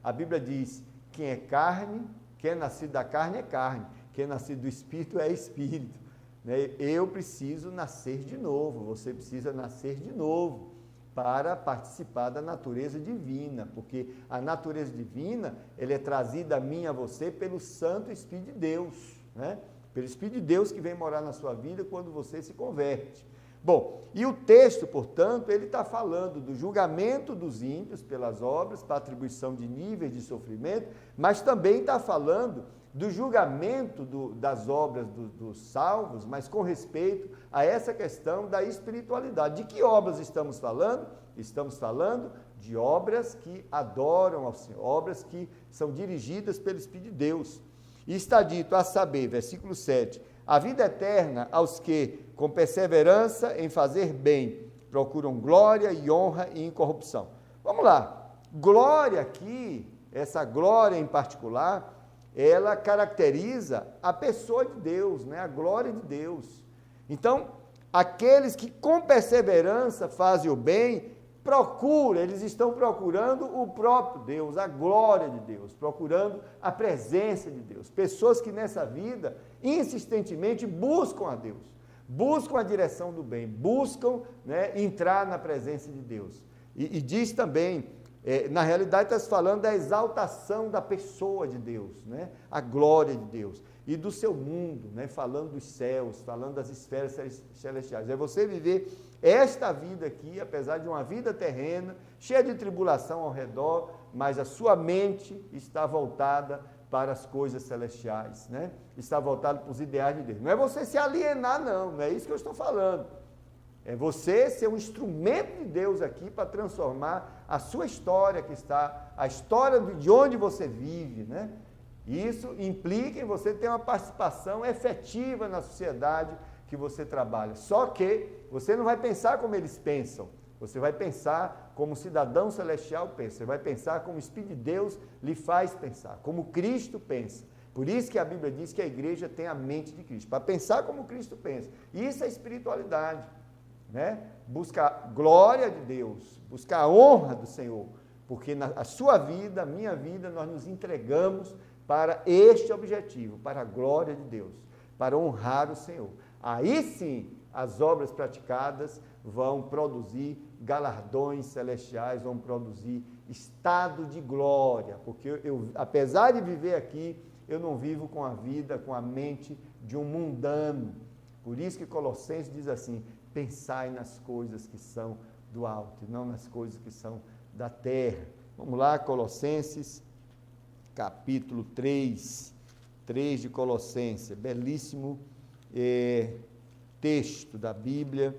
A Bíblia diz, quem é carne, quem é nascido da carne é carne, quem é nascido do Espírito é Espírito. Né? Eu preciso nascer de novo, você precisa nascer de novo para participar da natureza divina, porque a natureza divina ela é trazida a mim e a você pelo Santo Espírito de Deus, né? Pelo Espírito de Deus que vem morar na sua vida quando você se converte. Bom, e o texto, portanto, ele está falando do julgamento dos ímpios pelas obras, para atribuição de níveis de sofrimento, mas também está falando do julgamento das obras dos salvos, mas com respeito a essa questão da espiritualidade. De que obras estamos falando? Estamos falando de obras que adoram ao Senhor, obras que são dirigidas pelo Espírito de Deus. E está dito, a saber, versículo 7, a vida eterna aos que, com perseverança em fazer bem, procuram glória e honra e incorrupção. Vamos lá, glória aqui, essa glória em particular, ela caracteriza a pessoa de Deus, né? A glória de Deus. Então, aqueles que com perseverança fazem o bem, eles estão procurando o próprio Deus, a glória de Deus, procurando a presença de Deus. Pessoas que nessa vida, insistentemente buscam a Deus, buscam a direção do bem, buscam, né, entrar na presença de Deus. E diz também, na realidade está se falando da exaltação da pessoa de Deus, né, a glória de Deus, e do seu mundo, né, falando dos céus, falando das esferas celestiais. É você viver esta vida aqui, apesar de uma vida terrena, cheia de tribulação ao redor, mas a sua mente está voltada para as coisas celestiais, né? Está voltado para os ideais de Deus. Não é você se alienar, não é isso que eu estou falando. É você ser um instrumento de Deus aqui para transformar a sua história, que está, a história de onde você vive, né? Isso implica em você ter uma participação efetiva na sociedade que você trabalha. Só que você não vai pensar como eles pensam, você vai pensar como o cidadão celestial pensa, você vai pensar como o Espírito de Deus lhe faz pensar, como Cristo pensa. Por isso que a Bíblia diz que a igreja tem a mente de Cristo, para pensar como Cristo pensa. Isso é espiritualidade, né? Buscar a glória de Deus, buscar a honra do Senhor, porque na sua vida, a minha vida, nós nos entregamos para este objetivo, para a glória de Deus, para honrar o Senhor. Aí sim, as obras praticadas vão produzir galardões celestiais, vão produzir estado de glória, porque eu, apesar de viver aqui, eu não vivo com a vida, com a mente de um mundano. Por isso que Colossenses diz assim, pensai nas coisas que são do alto, e não nas coisas que são da terra. Vamos lá, Colossenses, capítulo 3 de Colossenses, belíssimo texto da Bíblia.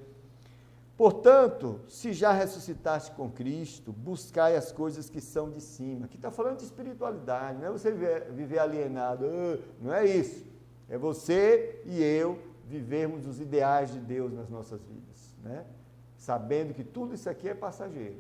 Portanto, se já ressuscitaste com Cristo, buscai as coisas que são de cima. Aqui está falando de espiritualidade, não é você viver alienado, não é isso. É você e eu vivermos os ideais de Deus nas nossas vidas, né? Sabendo que tudo isso aqui é passageiro,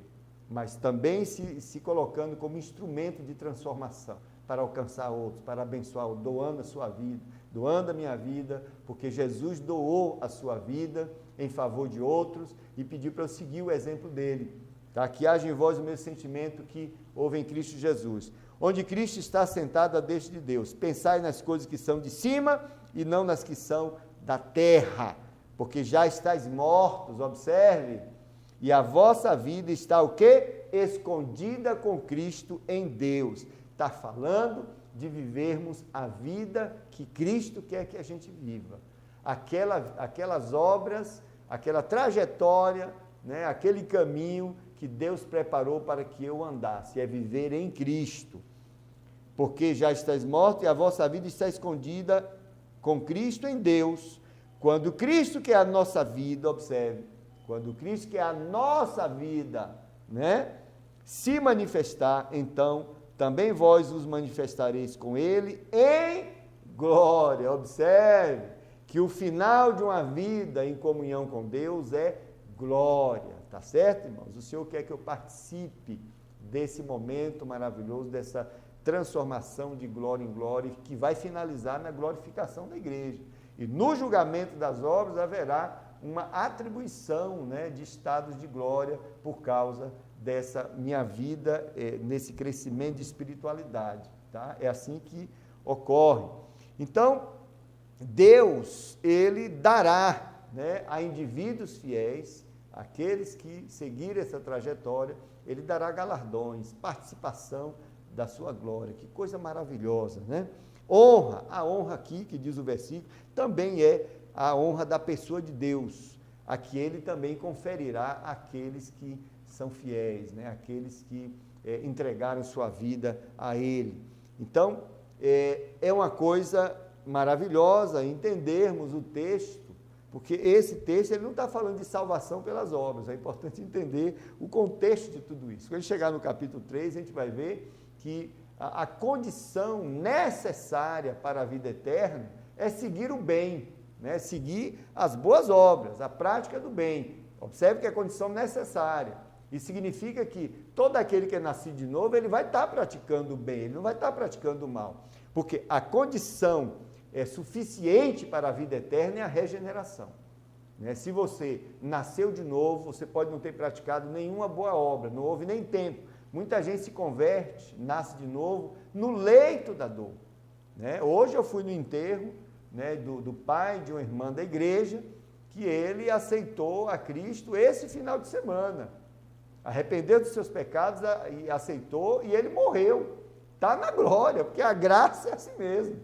mas também se colocando como instrumento de transformação, para alcançar outros, para abençoar, doando a sua vida, doando a minha vida, porque Jesus doou a sua vida em favor de outros e pediu para eu seguir o exemplo dele. Tá? Que haja em vós o mesmo sentimento que houve em Cristo Jesus. Onde Cristo está sentado à destra de Deus. Pensai nas coisas que são de cima e não nas que são da terra, porque já estáis mortos, observe, e a vossa vida está o quê? Escondida com Cristo em Deus. Está falando de vivermos a vida que Cristo quer que a gente viva. Aquelas obras, aquela trajetória, né, aquele caminho que Deus preparou para que eu andasse, é viver em Cristo. Porque já estáis mortos e a vossa vida está escondida com Cristo em Deus. Quando Cristo, que é a nossa vida, observe, quando Cristo, que é a nossa vida, né, se manifestar, então também vós os manifestareis com ele em glória. Observe que o final de uma vida em comunhão com Deus é glória, tá certo, irmãos? O Senhor quer que eu participe desse momento maravilhoso, dessa transformação de glória em glória, que vai finalizar na glorificação da igreja. E no julgamento das obras haverá uma atribuição, né, de estados de glória por causa dessa minha vida, nesse crescimento de espiritualidade, tá? É assim que ocorre. Então, Deus, ele dará, né, a indivíduos fiéis, aqueles que seguirem essa trajetória, ele dará galardões, participação da sua glória. Que coisa maravilhosa, né? Honra, a honra aqui, que diz o versículo, também é a honra da pessoa de Deus, a que ele também conferirá àqueles que são fiéis, né? Aqueles que entregaram sua vida a ele. Então, é uma coisa maravilhosa entendermos o texto, porque esse texto ele não está falando de salvação pelas obras, é importante entender o contexto de tudo isso. Quando chegar no capítulo 3, a gente vai ver que a condição necessária para a vida eterna é seguir o bem, né? Seguir as boas obras, a prática do bem. Observe que é a condição necessária. Isso significa que todo aquele que é nascido de novo, ele vai estar praticando o bem, ele não vai estar praticando o mal. Porque a condição suficiente para a vida eterna é a regeneração. Né? Se você nasceu de novo, você pode não ter praticado nenhuma boa obra, não houve nem tempo. Muita gente se converte, nasce de novo, no leito da dor. Né? Hoje eu fui no enterro, né, do pai de uma irmã da igreja, que ele aceitou a Cristo esse final de semana. Arrependeu dos seus pecados e aceitou, e ele morreu. Está na glória, porque a graça é assim mesmo.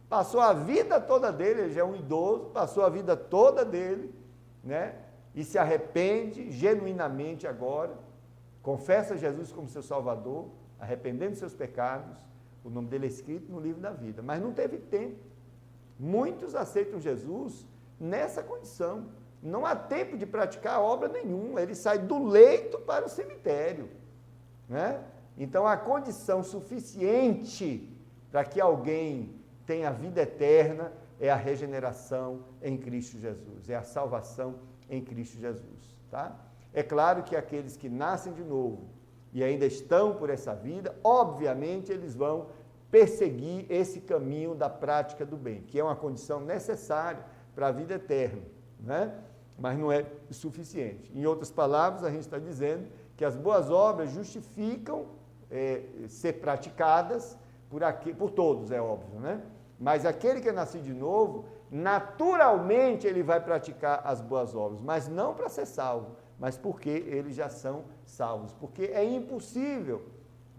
Passou a vida toda dele, ele já é um idoso, passou a vida toda dele, né? E se arrepende genuinamente agora, confessa Jesus como seu Salvador, arrependendo dos seus pecados, o nome dele é escrito no livro da vida. Mas não teve tempo. Muitos aceitam Jesus nessa condição. Não há tempo de praticar obra nenhuma, ele sai do leito para o cemitério, né? Então, a condição suficiente para que alguém tenha vida eterna é a regeneração em Cristo Jesus, é a salvação em Cristo Jesus, tá? É claro que aqueles que nascem de novo e ainda estão por essa vida, obviamente eles vão perseguir esse caminho da prática do bem, que é uma condição necessária para a vida eterna, né? Mas não é suficiente. Em outras palavras, a gente está dizendo que as boas obras justificam ser praticadas por todos, é óbvio, né? Mas aquele que é nascido de novo, naturalmente ele vai praticar as boas obras, mas não para ser salvo, mas porque eles já são salvos. Porque é impossível,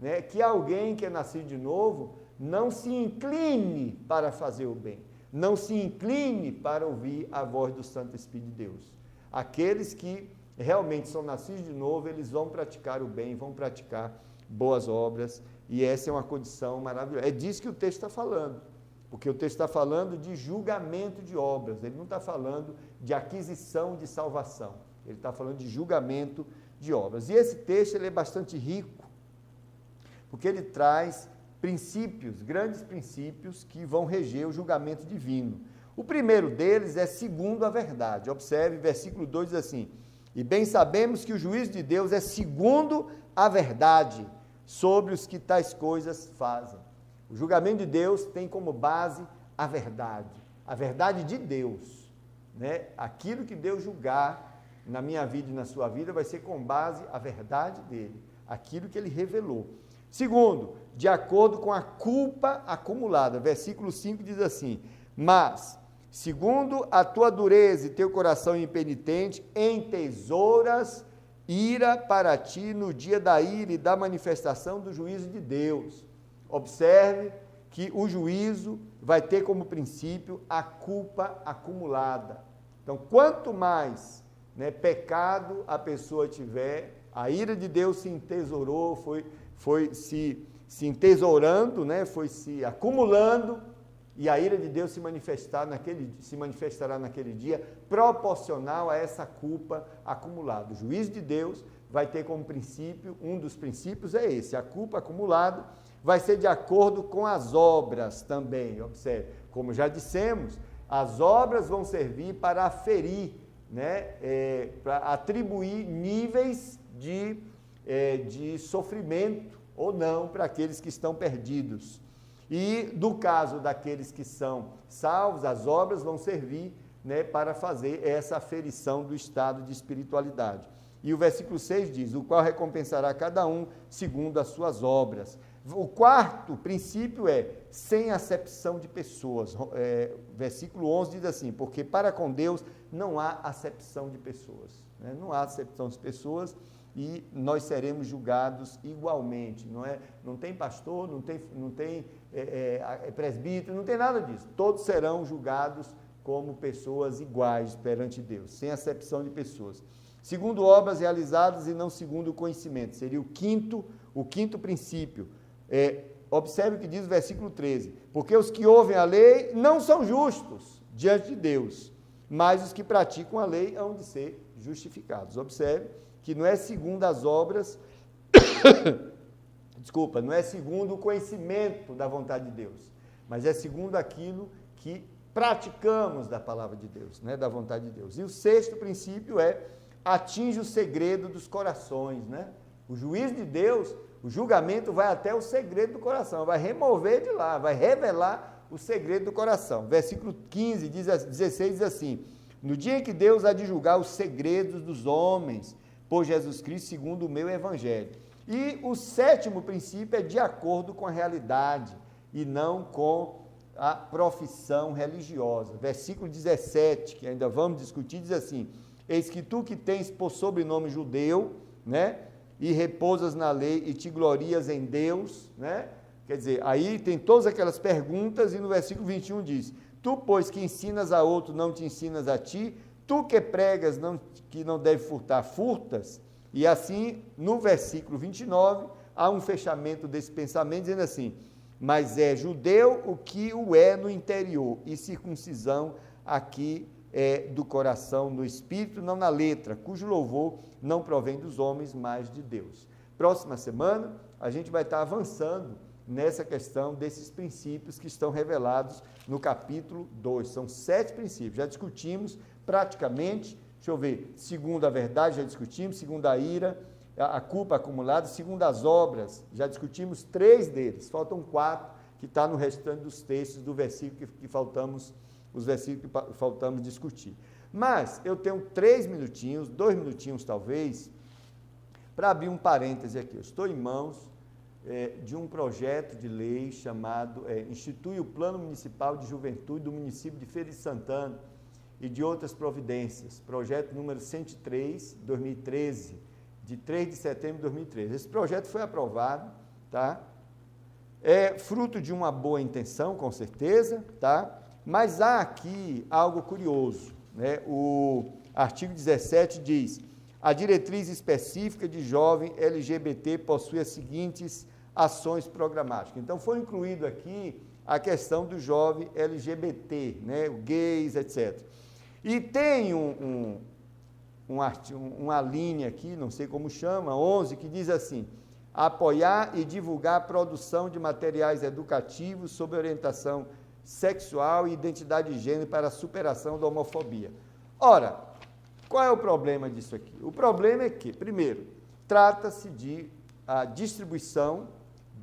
né, que alguém que é nascido de novo não se incline para fazer o bem, não se incline para ouvir a voz do Santo Espírito de Deus. Aqueles que realmente são nascidos de novo, eles vão praticar o bem, vão praticar boas obras, e essa é uma condição maravilhosa. É disso que o texto está falando, porque o texto está falando de julgamento de obras, ele não está falando de aquisição de salvação, ele está falando de julgamento de obras. E esse texto ele é bastante rico, porque ele traz princípios, grandes princípios que vão reger o julgamento divino. O primeiro deles é segundo a verdade. Observe, versículo 2 diz assim: e bem sabemos que o juízo de Deus é segundo a verdade sobre os que tais coisas fazem. O julgamento de Deus tem como base a verdade de Deus, né? Aquilo que Deus julgar na minha vida e na sua vida vai ser com base a verdade dele, aquilo que ele revelou. Segundo, de acordo com a culpa acumulada. Versículo 5 diz assim: mas, segundo a tua dureza e teu coração impenitente, entesouras ira para ti no dia da ira e da manifestação do juízo de Deus. Observe que o juízo vai ter como princípio a culpa acumulada. Então, quanto mais, né, pecado a pessoa tiver, a ira de Deus se entesourou, foi se entesourando, né, foi se acumulando, e a ira de Deus se manifestará naquele dia, proporcional a essa culpa acumulada. O juízo de Deus vai ter como princípio, um dos princípios é esse, a culpa acumulada vai ser de acordo com as obras também. Observe, como já dissemos, as obras vão servir para aferir, né, para atribuir níveis de sofrimento ou não para aqueles que estão perdidos. E no caso daqueles que são salvos, as obras vão servir, né, para fazer essa aferição do estado de espiritualidade. E o versículo 6 diz: o qual recompensará cada um segundo as suas obras. O quarto princípio é sem acepção de pessoas. Versículo 11 diz assim: porque para com Deus não há acepção de pessoas, né? Não há acepção de pessoas, e nós seremos julgados igualmente, não tem pastor, não tem presbítero, não tem nada disso, todos serão julgados como pessoas iguais perante Deus, sem acepção de pessoas. Segundo obras realizadas e não segundo o conhecimento, seria o quinto princípio. Observe o que diz o versículo 13: porque os que ouvem a lei não são justos diante de Deus, mas os que praticam a lei hão de ser justificados. Observe que não é segundo as obras, não é segundo o conhecimento da vontade de Deus, mas é segundo aquilo que praticamos da palavra de Deus, né, da vontade de Deus. E o sexto princípio atinge o segredo dos corações, né? O juízo de Deus, o julgamento vai até o segredo do coração, vai remover de lá, vai revelar o segredo do coração. Versículo 16 diz assim: no dia em que Deus há de julgar os segredos dos homens, por Jesus Cristo, segundo o meu evangelho. E o sétimo princípio é de acordo com a realidade, e não com a profissão religiosa. Versículo 17, que ainda vamos discutir, diz assim: eis que tu que tens por sobrenome judeu, né, e repousas na lei e te glorias em Deus, né? Quer dizer, aí tem todas aquelas perguntas e no versículo 21 diz: tu, pois, que ensinas a outro, não te ensinas a ti, tu que pregas que não deve furtar, furtas. E assim, no versículo 29, há um fechamento desse pensamento, dizendo assim: mas é judeu o que o é no interior, e circuncisão aqui é do coração, no espírito, não na letra, cujo louvor não provém dos homens, mas de Deus. Próxima semana, a gente vai estar avançando nessa questão desses princípios que estão revelados no capítulo 2. São 7 princípios, já discutimos praticamente, deixa eu ver, segundo a verdade, já discutimos, segundo a ira, a culpa acumulada, segundo as obras, já discutimos 3 deles, faltam 4, que está no restante dos textos do versículo que faltamos, os versículos que faltamos discutir. Mas eu tenho 3 minutinhos, 2 minutinhos talvez, para abrir um parêntese aqui. Eu estou em mãos de um projeto de lei chamado Institui o Plano Municipal de Juventude do município de Feira de Santana e de outras providências, projeto número 103, 2013, de 3 de setembro de 2013. Esse projeto foi aprovado, tá? É fruto de uma boa intenção, com certeza, tá? Mas há aqui algo curioso, né? O artigo 17 diz: a diretriz específica de jovem LGBT possui as seguintes ações programáticas. Então, foi incluído aqui a questão do jovem LGBT, né? O gays, etc. E tem uma linha aqui, não sei como chama, 11, que diz assim: apoiar e divulgar a produção de materiais educativos sobre orientação sexual e identidade de gênero para a superação da homofobia. Ora, qual é o problema disso aqui? O problema é que, primeiro, trata-se de a distribuição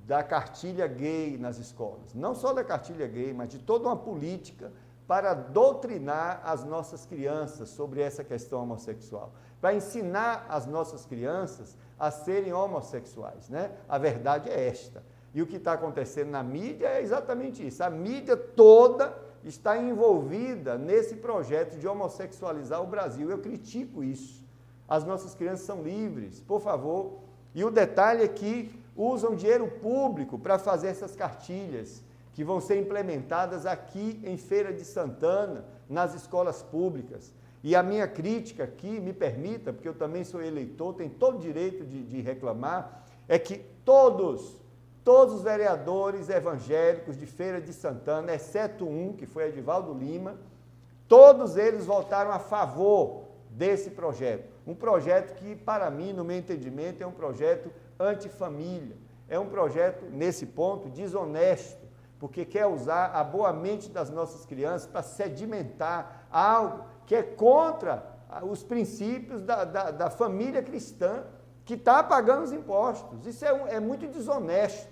da cartilha gay nas escolas. Não só da cartilha gay, mas de toda uma política para doutrinar as nossas crianças sobre essa questão homossexual, para ensinar as nossas crianças a serem homossexuais, né? A verdade é esta. E o que está acontecendo na mídia é exatamente isso. A mídia toda está envolvida nesse projeto de homossexualizar o Brasil. Eu critico isso. As nossas crianças são livres, por favor. E o detalhe é que usam dinheiro público para fazer essas cartilhas, que vão ser implementadas aqui em Feira de Santana, nas escolas públicas. E a minha crítica aqui, me permita, porque eu também sou eleitor, tenho todo o direito de reclamar, é que todos os vereadores evangélicos de Feira de Santana, exceto um, que foi Edivaldo Lima, todos eles votaram a favor desse projeto. Um projeto que, para mim, no meu entendimento, é um projeto antifamília. É um projeto, nesse ponto, desonesto, porque quer usar a boa mente das nossas crianças para sedimentar algo que é contra os princípios da família cristã, que está pagando os impostos. Isso é muito desonesto.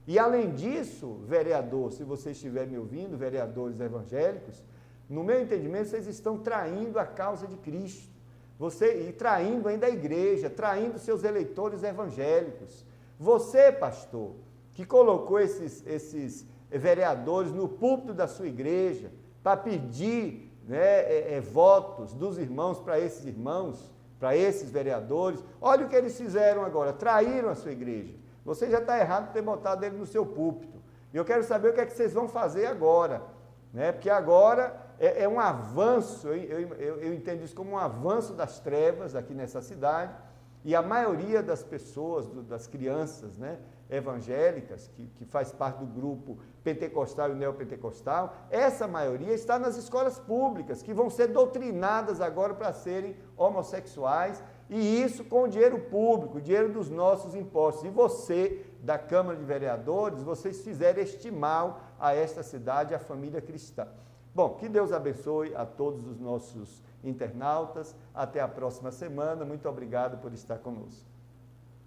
E, além disso, vereador, se você estiver me ouvindo, vereadores evangélicos, no meu entendimento, vocês estão traindo a causa de Cristo. E traindo ainda a igreja, traindo seus eleitores evangélicos. Você, pastor, que colocou esses vereadores no púlpito da sua igreja para pedir, né, votos dos irmãos para esses irmãos, para esses vereadores, olha o que eles fizeram agora, traíram a sua igreja. Você já está errado por ter botado ele no seu púlpito. E eu quero saber o que é que vocês vão fazer agora, né? Porque agora é um avanço, eu entendo isso como um avanço das trevas aqui nessa cidade, e a maioria das pessoas, das crianças, né, evangélicas, que faz parte do grupo pentecostal e neopentecostal, essa maioria está nas escolas públicas, que vão ser doutrinadas agora para serem homossexuais, e isso com o dinheiro público, o dinheiro dos nossos impostos. E você, da Câmara de Vereadores, vocês fizeram este mal a esta cidade, à família cristã. Bom, que Deus abençoe a todos os nossos internautas. Até a próxima semana. Muito obrigado por estar conosco.